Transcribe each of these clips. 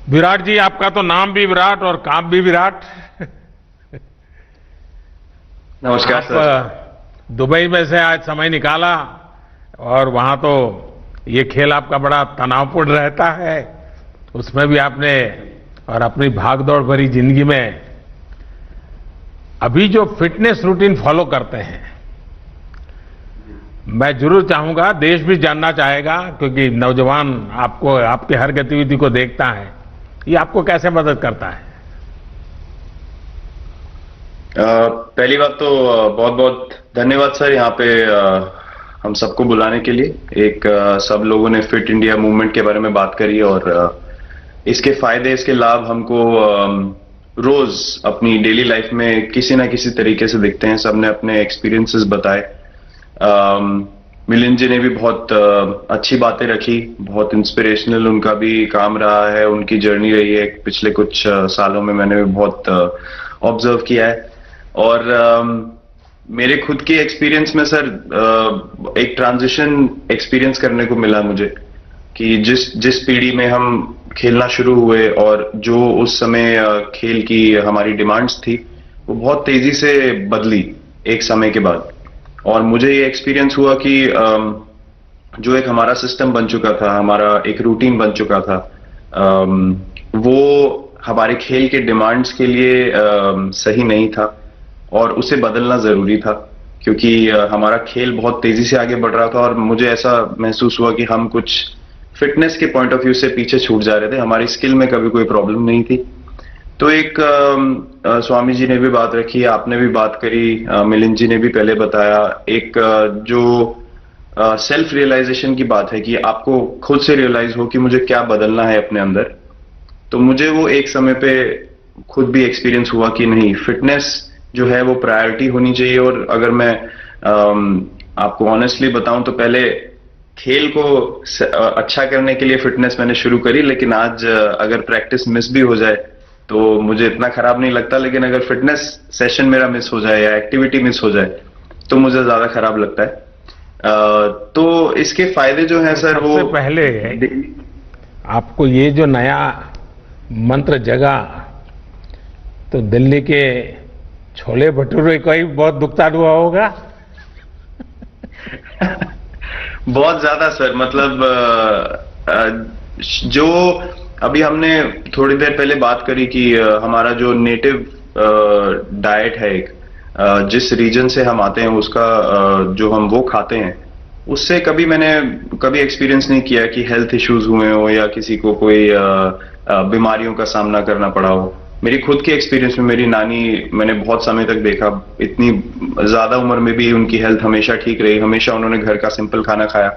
विराट जी, आपका तो नाम भी विराट और काम भी विराट। नमस्कार आप सर। दुबई में से आज समय निकाला और वहां तो ये खेल आपका बड़ा तनावपूर्ण रहता है, उसमें भी आपने और अपनी भागदौड़ भरी जिंदगी में अभी जो फिटनेस रूटीन फॉलो करते हैं, मैं जरूर चाहूंगा, देश भी जानना चाहेगा, क्योंकि नौजवान आपको, आपके हर गतिविधि को देखता है, ये आपको कैसे मदद करता है? पहली बात तो बहुत बहुत धन्यवाद सर, यहाँ पे हम सबको बुलाने के लिए। एक सब लोगों ने फिट इंडिया मूवमेंट के बारे में बात करी और इसके फायदे, इसके लाभ हमको रोज अपनी डेली लाइफ में किसी ना किसी तरीके से दिखते हैं। सबने अपने एक्सपीरियंसेस बताए। मिलिंद जी ने भी बहुत अच्छी बातें रखी, बहुत इंस्पिरेशनल उनका भी काम रहा है, उनकी जर्नी रही है पिछले कुछ सालों में, मैंने भी बहुत ऑब्जर्व किया है। और मेरे खुद के एक्सपीरियंस में सर एक ट्रांजिशन एक्सपीरियंस करने को मिला मुझे कि जिस पीढ़ी में हम खेलना शुरू हुए और जो उस समय खेल की हमारी डिमांड्स थी, वो बहुत तेजी से बदली एक समय के बाद। और मुझे ये एक्सपीरियंस हुआ कि जो एक हमारा सिस्टम बन चुका था, हमारा एक रूटीन बन चुका था, वो हमारे खेल के डिमांड्स के लिए सही नहीं था और उसे बदलना जरूरी था, क्योंकि हमारा खेल बहुत तेजी से आगे बढ़ रहा था और मुझे ऐसा महसूस हुआ कि हम कुछ फिटनेस के पॉइंट ऑफ व्यू से पीछे छूट जा रहे थे। हमारी स्किल में कभी कोई प्रॉब्लम नहीं थी। तो एक स्वामी जी ने भी बात रखी, आपने भी बात करी, मिलिंद जी ने भी पहले बताया, एक जो सेल्फ रियलाइजेशन की बात है कि आपको खुद से रियलाइज हो कि मुझे क्या बदलना है अपने अंदर। तो मुझे वो एक समय पे खुद भी एक्सपीरियंस हुआ कि नहीं, फिटनेस जो है वो प्रायोरिटी होनी चाहिए। और अगर मैं आपको ऑनेस्टली बताऊं तो पहले खेल को अच्छा करने के लिए फिटनेस मैंने शुरू करी, लेकिन आज अगर प्रैक्टिस मिस भी हो जाए तो मुझे इतना खराब नहीं लगता, लेकिन अगर फिटनेस सेशन मेरा मिस हो जाए या एक्टिविटी मिस हो जाए तो मुझे ज्यादा खराब लगता है। तो इसके फायदे जो हैं सर, वो पहले आपको ये जो नया मंत्र जगा, तो दिल्ली के छोले भटूरे का ही बहुत दुखता हुआ होगा। बहुत ज्यादा सर, मतलब जो अभी हमने थोड़ी देर पहले बात करी कि हमारा जो नेटिव डाइट है, एक जिस रीजन से हम आते हैं उसका जो हम वो खाते हैं, उससे मैंने कभी एक्सपीरियंस नहीं किया कि हेल्थ इश्यूज हुए हो या किसी को कोई बीमारियों का सामना करना पड़ा हो। मेरी खुद के एक्सपीरियंस में मेरी नानी, मैंने बहुत समय तक देखा, इतनी ज्यादा उम्र में भी उनकी हेल्थ हमेशा ठीक रही, हमेशा उन्होंने घर का सिंपल खाना खाया।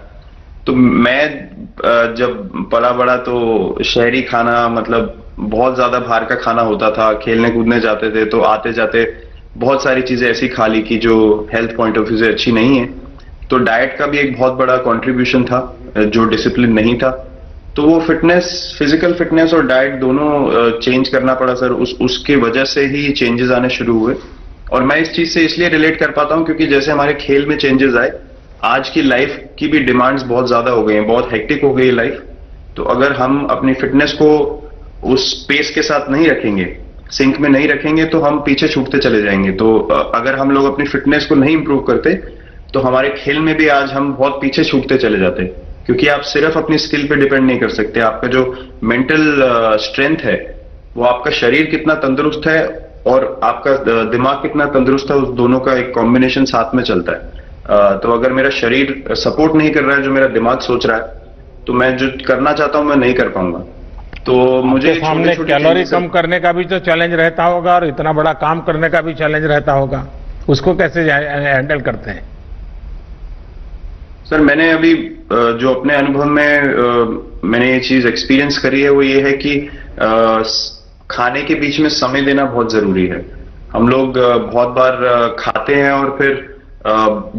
तो मैं जब पला बड़ा तो शहरी खाना, मतलब बहुत ज्यादा बाहर का खाना होता था, खेलने कूदने जाते थे तो आते जाते बहुत सारी चीजें ऐसी खा ली कि जो हेल्थ पॉइंट ऑफ व्यू से अच्छी नहीं है। तो डाइट का भी एक बहुत बड़ा कंट्रीब्यूशन था, जो डिसिप्लिन नहीं था। तो वो फिटनेस, फिजिकल फिटनेस और डाइट दोनों चेंज करना पड़ा सर। उसके वजह से ही चेंजेस आने शुरू हुए। और मैं इस चीज से इसलिए रिलेट कर पाता हूं क्योंकि जैसे हमारे खेल में चेंजेस आए, आज की लाइफ की भी डिमांड्स बहुत ज्यादा हो गई हैं, बहुत हेक्टिक हो गई है लाइफ। तो अगर हम अपनी फिटनेस को उस पेस के साथ नहीं रखेंगे, सिंक में नहीं रखेंगे, तो हम पीछे छूटते चले जाएंगे। तो अगर हम लोग अपनी फिटनेस को नहीं इंप्रूव करते तो हमारे खेल में भी आज हम बहुत पीछे छूटते चले जाते, क्योंकि आप सिर्फ अपनी स्किल पे डिपेंड नहीं कर सकते। आपका जो मेंटल स्ट्रेंथ है, वो आपका शरीर कितना तंदुरुस्त है और आपका दिमाग कितना तंदुरुस्त है, उस दोनों का एक कॉम्बिनेशन साथ में चलता है। तो अगर मेरा शरीर सपोर्ट नहीं कर रहा है जो मेरा दिमाग सोच रहा है, तो मैं जो करना चाहता हूं मैं नहीं कर पाऊंगा। तो मुझे सामने कैलोरी कम करने का भी तो चैलेंज रहता होगा और इतना बड़ा काम करने का भी चैलेंज रहता होगा, उसको कैसे हैंडल करते हैं? सर मैंने अभी जो अपने अनुभव में मैंने ये चीज एक्सपीरियंस करी है, वो ये है कि खाने के बीच में समय देना बहुत जरूरी है। हम लोग बहुत बार खाते हैं और फिर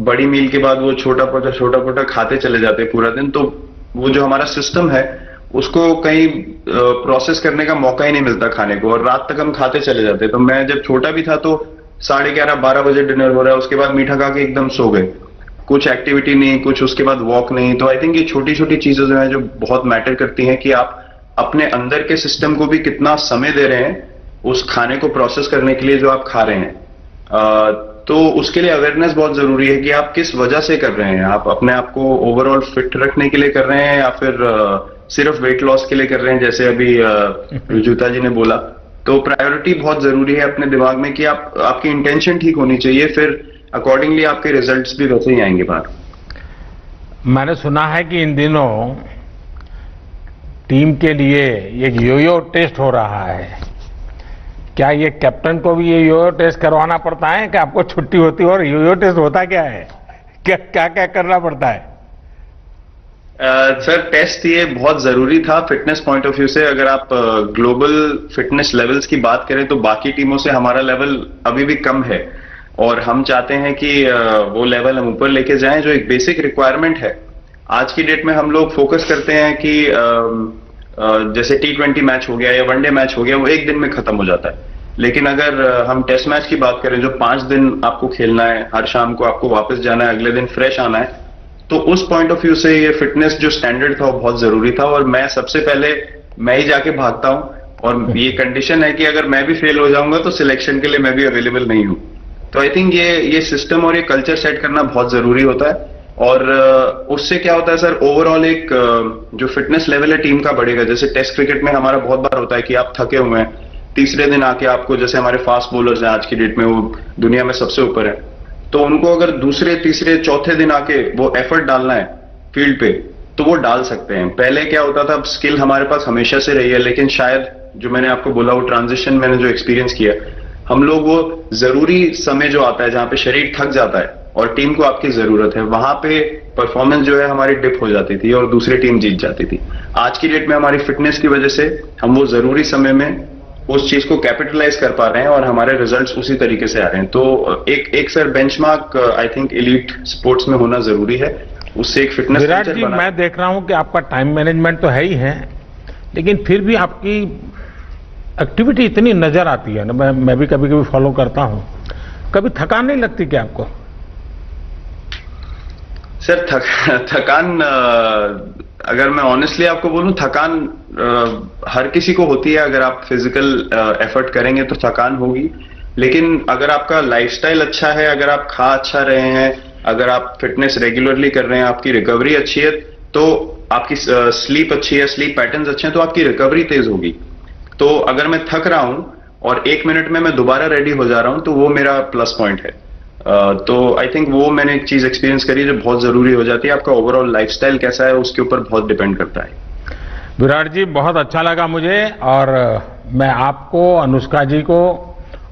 बड़ी मील के बाद वो छोटा पोटा खाते चले जाते हैं पूरा दिन। तो वो जो हमारा सिस्टम है उसको कहीं प्रोसेस करने का मौका ही नहीं मिलता खाने को, और रात तक हम खाते चले जाते। तो मैं जब छोटा भी था तो 11:30-12 बजे डिनर हो रहा है, उसके बाद मीठा खा के एकदम सो गए, कुछ एक्टिविटी नहीं, कुछ उसके बाद वॉक नहीं। तो आई थिंक ये छोटी छोटी चीजें जो है जो बहुत मैटर करती हैं कि आप अपने अंदर के सिस्टम को भी कितना समय दे रहे हैं उस खाने को प्रोसेस करने के लिए जो आप खा रहे हैं। तो उसके लिए अवेयरनेस बहुत जरूरी है कि आप किस वजह से कर रहे हैं। आप अपने आप को ओवरऑल फिट रखने के लिए कर रहे हैं या फिर सिर्फ वेट लॉस के लिए कर रहे हैं, जैसे अभी रुजुता जी ने बोला। तो प्रायोरिटी बहुत जरूरी है अपने दिमाग में कि आपकी इंटेंशन ठीक होनी चाहिए, फिर अकॉर्डिंगली आपके रिजल्ट्स भी वैसे ही आएंगे बाहर। मैंने सुना है कि इन दिनों टीम के लिए एक योयो टेस्ट हो रहा है। क्या ये कैप्टन को भी ये योयो टेस्ट करवाना पड़ता है कि आपको छुट्टी होती है? और योयो टेस्ट होता क्या है, क्या क्या क्या करना पड़ता है? सर टेस्ट ये बहुत जरूरी था फिटनेस पॉइंट ऑफ व्यू से। अगर आप ग्लोबल फिटनेस लेवल्स की बात करें तो बाकी टीमों से हमारा लेवल अभी भी कम है और हम चाहते हैं कि वो लेवल हम ऊपर लेके जाएं, जो एक बेसिक रिक्वायरमेंट है। आज की डेट में हम लोग फोकस करते हैं कि जैसे T20 मैच हो गया या वनडे मैच हो गया, वो एक दिन में खत्म हो जाता है। लेकिन अगर हम टेस्ट मैच की बात करें जो 5 दिन आपको खेलना है, हर शाम को आपको वापस जाना है, अगले दिन फ्रेश आना है, तो उस पॉइंट ऑफ व्यू से ये फिटनेस जो स्टैंडर्ड था वो बहुत जरूरी था। और मैं सबसे पहले मैं ही जाके भागता हूं और ये कंडीशन है कि अगर मैं भी फेल हो जाऊंगा तो सिलेक्शन के लिए मैं भी अवेलेबल नहीं हूं। तो आई थिंक ये सिस्टम और ये कल्चर सेट करना बहुत जरूरी होता है। और उससे क्या होता है सर, ओवरऑल एक जो फिटनेस लेवल है टीम का बढ़ेगा। जैसे टेस्ट क्रिकेट में हमारा बहुत बार होता है कि आप थके हुए हैं, तीसरे दिन आके आपको, जैसे हमारे फास्ट बॉलर्स हैं आज की डेट में, वो दुनिया में सबसे ऊपर है, तो उनको अगर दूसरे तीसरे चौथे दिन आके वो एफर्ट डालना है फील्ड पे तो वो डाल सकते हैं। पहले क्या होता था, स्किल हमारे पास हमेशा से रही है, लेकिन शायद जो मैंने आपको बोला वो ट्रांजिशन मैंने जो एक्सपीरियंस किया, हम लोग वो जरूरी समय जो आता है जहां पे शरीर थक जाता है और टीम को आपकी जरूरत है, वहां पे परफॉर्मेंस जो है हमारी डिप हो जाती थी और दूसरी टीम जीत जाती थी। आज की डेट में हमारी फिटनेस की वजह से हम वो जरूरी समय में उस चीज को कैपिटलाइज कर पा रहे हैं और हमारे रिजल्ट्स उसी तरीके से आ रहे हैं। तो एक sir benchmark I think elite sports में होना जरूरी है, उससे एक फिटनेस विराट जी, मैं देख रहा हूं कि आपका टाइम मैनेजमेंट तो है ही है, लेकिन फिर भी आपकी एक्टिविटी इतनी नजर आती है ना, मैं भी कभी कभी फॉलो करता हूं। कभी थकान नहीं लगती क्या आपको? सर थकान अगर मैं ऑनेस्टली आपको बोलूं, थकान हर किसी को होती है। अगर आप फिजिकल एफर्ट करेंगे तो थकान होगी, लेकिन अगर आपका लाइफस्टाइल अच्छा है, अगर आप खा अच्छा रहे हैं, अगर आप फिटनेस रेगुलरली कर रहे हैं, आपकी रिकवरी अच्छी है, तो आपकी स्लीप अच्छी है, स्लीप पैटर्न्स अच्छे हैं, तो आपकी रिकवरी तेज होगी। तो अगर मैं थक रहा हूं और 1 मिनट में मैं दोबारा रेडी हो जा रहा हूं तो वो मेरा प्लस पॉइंट है। तो आई थिंक वो मैंने एक चीज एक्सपीरियंस करी जो बहुत जरूरी हो जाती है। आपका ओवरऑल लाइफस्टाइल कैसा है उसके ऊपर बहुत डिपेंड करता है। विराट जी, बहुत अच्छा लगा मुझे, और मैं आपको, अनुष्का जी को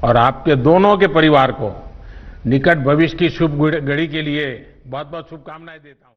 और आपके दोनों के परिवार को निकट भविष्य की शुभ घड़ी के लिए बहुत बहुत शुभकामनाएं देता हूं।